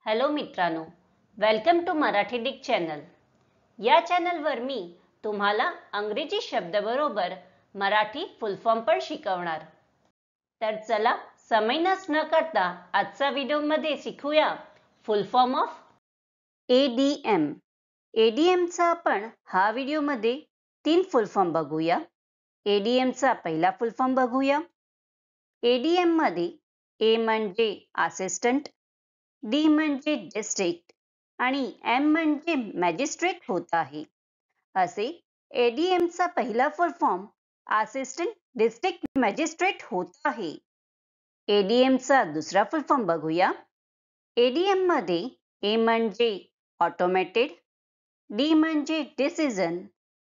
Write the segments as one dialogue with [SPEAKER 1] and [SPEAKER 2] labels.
[SPEAKER 1] Hello मित्रांनो, welcome to Marathi डिक channel. या चॅनलवर मी तुम्हाला अंग्रेजी शब्दाबरोबर मराठी फुल फॉर्म पण शिकवणार। तर चला समय नष्ट न करता आजच्या व्हिडिओमध्ये शिकूया फुल फॉर्म ऑफ एडीएम। एडीएमचा आपण हा व्हिडिओमध्ये 3 फुल फॉर्म बघूया। एडीएमचा पहिला फुल फॉर्म बघूया। एडीएम मध्ये ए म्हणजे असिस्टंट, डी म्हणजे डिस्ट्रिक्ट आणि एम म्हणजे मॅजिस्ट्रेट होत आहे। असे एडीएमचा पहिला फुल फॉर्म असिस्टंट डिस्ट्रिक्ट मॅजिस्ट्रेट होत आहे। एडीएमचा दुसरा फुल फॉर्म बघूया। एडीएम मध्ये ए म्हणजे ऑटोमेटेड, डी म्हणजे डिसिजन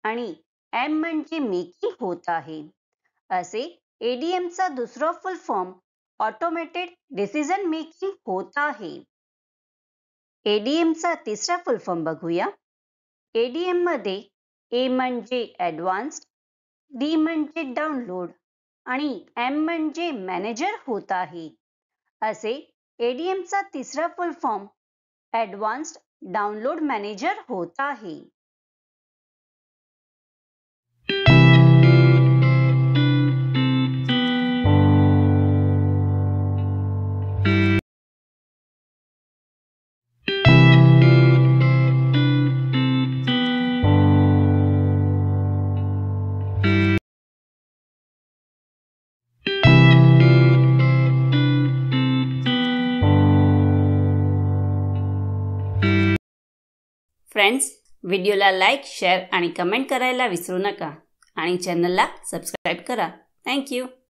[SPEAKER 1] आणि एम म्हणजे मेकिंग होत आहे। असे एडीएमचा दुसरा फुल फॉर्म ऑटोमेटेड डिसिजन मेकिंग होत आहे। एडीएमचा तिसरा फुल फॉर्म बघूया। एडीएम मध्ये ए म्हणजे ॲडव्हान्स्ड, डी म्हणजे डाउनलोड आणि एम म्हणजे मॅनेजर होत आहे। असे एडीएमचा तिसरा फुल फॉर्म ॲडव्हान्स्ड डाउनलोड मॅनेजर होत आहे। फ्रेंड्स, व्हिडिओला लाईक, शेअर आणि कमेंट करायला विसरू नका आणि चॅनलला सबस्क्राइब करा। Thank you.